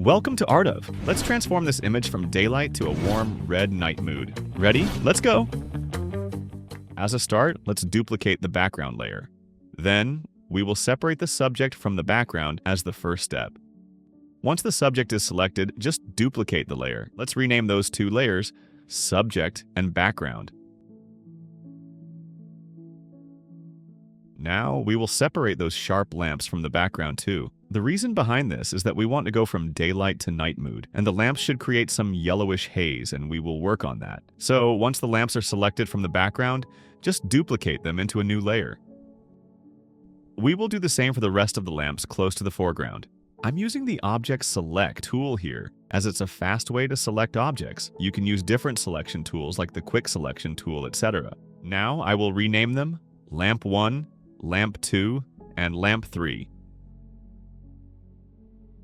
Welcome to Art Of. Let's transform this image from daylight to a warm red night mood. Ready? Let's go! As a start, let's duplicate the background layer. Then, we will separate the subject from the background as the first step. Once the subject is selected, just duplicate the layer. Let's rename those two layers Subject and Background. Now, we will separate those sharp lamps from the background too. The reason behind this is that we want to go from daylight to night mood, and the lamps should create some yellowish haze, and we will work on that. So, once the lamps are selected from the background, just duplicate them into a new layer. We will do the same for the rest of the lamps close to the foreground. I'm using the Object Select tool here, as it's a fast way to select objects. You can use different selection tools like the Quick Selection tool, etc. Now, I will rename them Lamp 1, Lamp 2, and Lamp 3.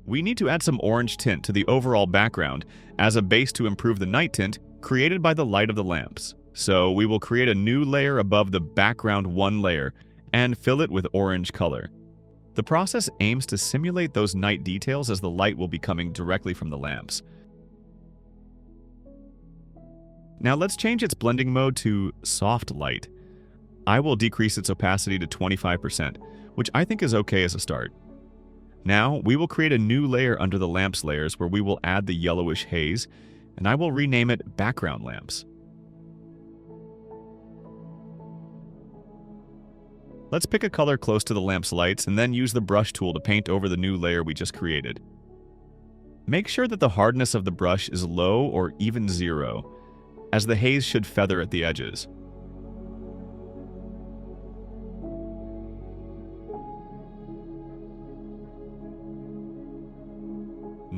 We need to add some orange tint to the overall background as a base to improve the night tint created by the light of the lamps. So we will create a new layer above the background 1 layer and fill it with orange color. The process aims to simulate those night details as the light will be coming directly from the lamps. Now let's change its blending mode to Soft Light. I will decrease its opacity to 25%, which I think is okay as a start. Now, we will create a new layer under the lamps layers where we will add the yellowish haze, and I will rename it Background Lamps. Let's pick a color close to the lamp's lights and then use the brush tool to paint over the new layer we just created. Make sure that the hardness of the brush is low or even 0, as the haze should feather at the edges.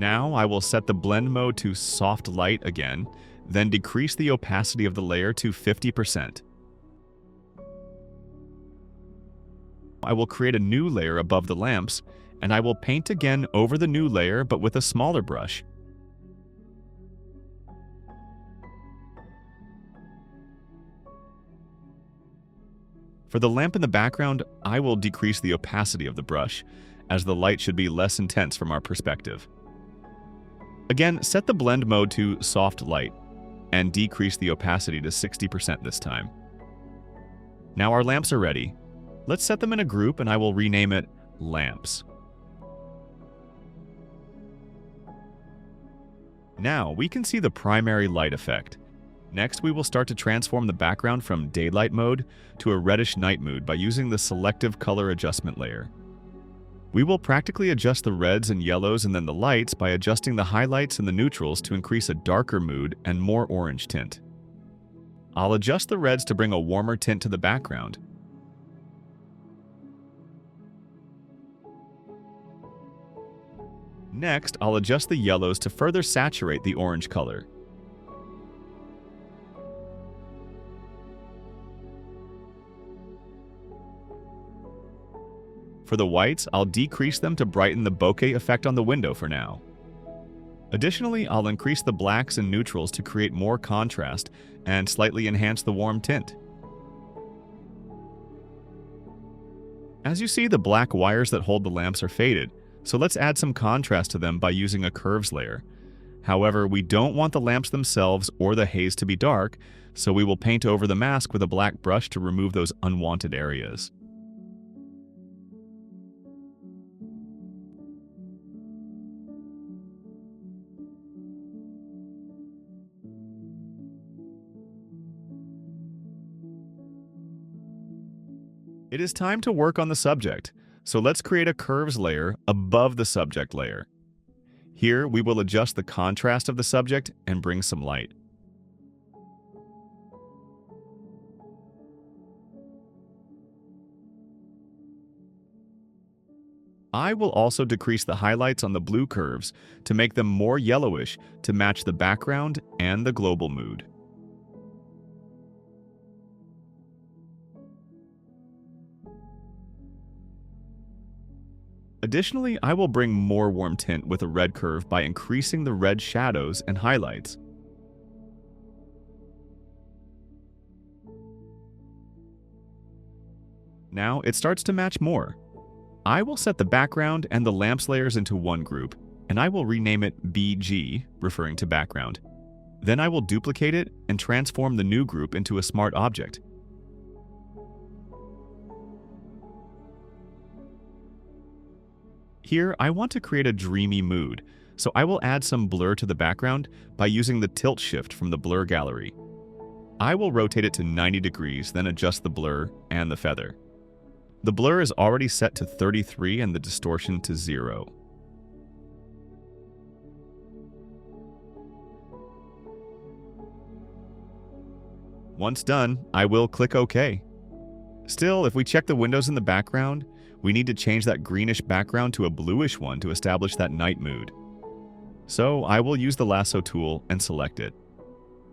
Now I will set the blend mode to Soft Light again, then decrease the opacity of the layer to 50%. I will create a new layer above the lamps, and I will paint again over the new layer but with a smaller brush. For the lamp in the background, I will decrease the opacity of the brush, as the light should be less intense from our perspective. Again, set the blend mode to Soft Light and decrease the opacity to 60% this time. Now our lamps are ready. Let's set them in a group and I will rename it Lamps. Now we can see the primary light effect. Next, we will start to transform the background from daylight mode to a reddish night mood by using the Selective Color Adjustment layer. We will practically adjust the reds and yellows and then the lights by adjusting the highlights and the neutrals to increase a darker mood and more orange tint. I'll adjust the reds to bring a warmer tint to the background. Next, I'll adjust the yellows to further saturate the orange color. For the whites, I'll decrease them to brighten the bokeh effect on the window for now. Additionally, I'll increase the blacks and neutrals to create more contrast and slightly enhance the warm tint. As you see, the black wires that hold the lamps are faded, so let's add some contrast to them by using a curves layer. However, we don't want the lamps themselves or the haze to be dark, so we will paint over the mask with a black brush to remove those unwanted areas. It is time to work on the subject, so let's create a curves layer above the subject layer. Here, we will adjust the contrast of the subject and bring some light. I will also decrease the highlights on the blue curves to make them more yellowish to match the background and the global mood. Additionally, I will bring more warm tint with a red curve by increasing the red shadows and highlights. Now it starts to match more. I will set the background and the lamps layers into one group, and I will rename it BG, referring to background. Then I will duplicate it and transform the new group into a smart object. Here, I want to create a dreamy mood, so I will add some blur to the background by using the tilt shift from the blur gallery. I will rotate it to 90 degrees, then adjust the blur and the feather. The blur is already set to 33 and the distortion to 0. Once done, I will click OK. Still, if we check the windows in the background, we need to change that greenish background to a bluish one to establish that night mood. So I will use the lasso tool and select it.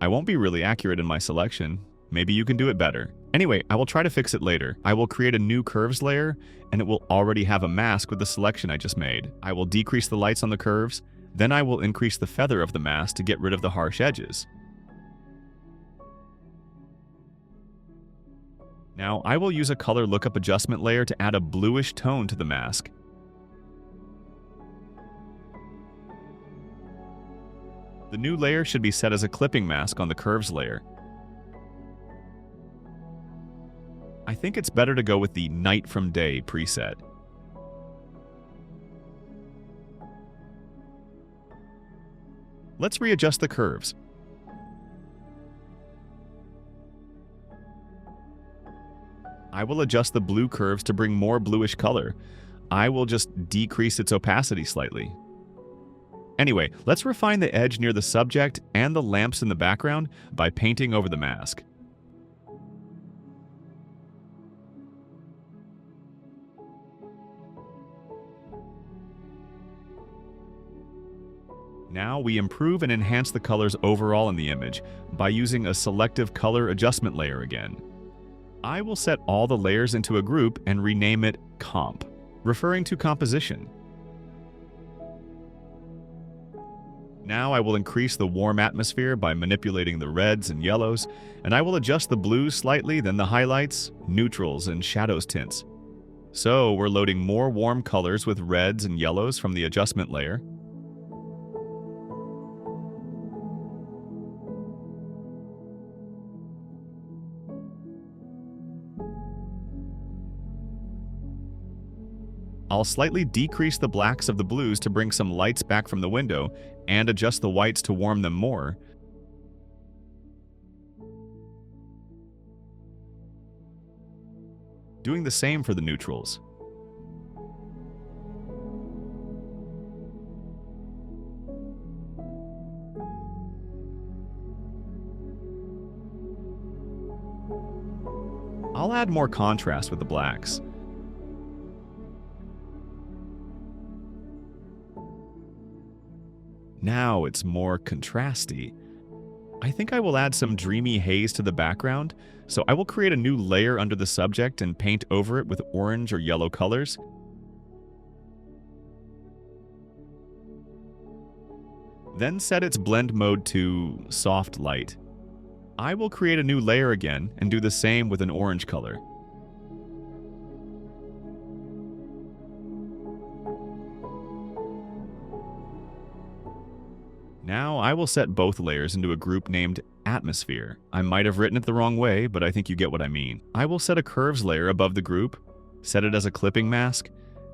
I won't be really accurate in my selection. Maybe you can do it better. Anyway, I will try to fix it later. I will create a new curves layer, and it will already have a mask with the selection I just made. I will decrease the lights on the curves, then I will increase the feather of the mask to get rid of the harsh edges. Now, I will use a color lookup adjustment layer to add a bluish tone to the mask. The new layer should be set as a clipping mask on the curves layer. I think it's better to go with the Night from Day preset. Let's readjust the curves. I will adjust the blue curves to bring more bluish color. I will just decrease its opacity slightly. Anyway, let's refine the edge near the subject and the lamps in the background by painting over the mask. Now we improve and enhance the colors overall in the image by using a selective color adjustment layer again. I will set all the layers into a group and rename it Comp, referring to composition. Now I will increase the warm atmosphere by manipulating the reds and yellows, and I will adjust the blues slightly, then the highlights, neutrals, and shadows tints. So we're loading more warm colors with reds and yellows from the adjustment layer. I'll slightly decrease the blacks of the blues to bring some lights back from the window and adjust the whites to warm them more. Doing the same for the neutrals. I'll add more contrast with the blacks. Now it's more contrasty. I think I will add some dreamy haze to the background, so I will create a new layer under the subject and paint over it with orange or yellow colors. Then set its blend mode to soft light. I will create a new layer again and do the same with an orange color. Now I will set both layers into a group named Atmosphere. I might have written it the wrong way, but I think you get what I mean. I will set a curves layer above the group, set it as a clipping mask,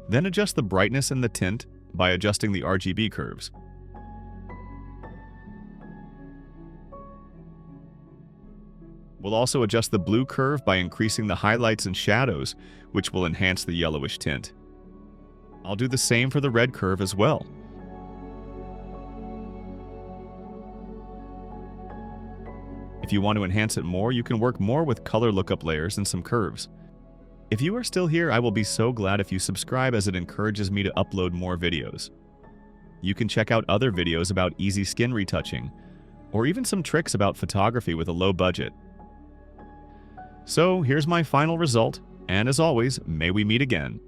then adjust the brightness and the tint by adjusting the RGB curves. We'll also adjust the blue curve by increasing the highlights and shadows, which will enhance the yellowish tint. I'll do the same for the red curve as well. If you want to enhance it more, you can work more with color lookup layers and some curves. If you are still here, I will be so glad if you subscribe, as it encourages me to upload more videos. You can check out other videos about easy skin retouching, or even some tricks about photography with a low budget. So here's my final result, and as always, may we meet again.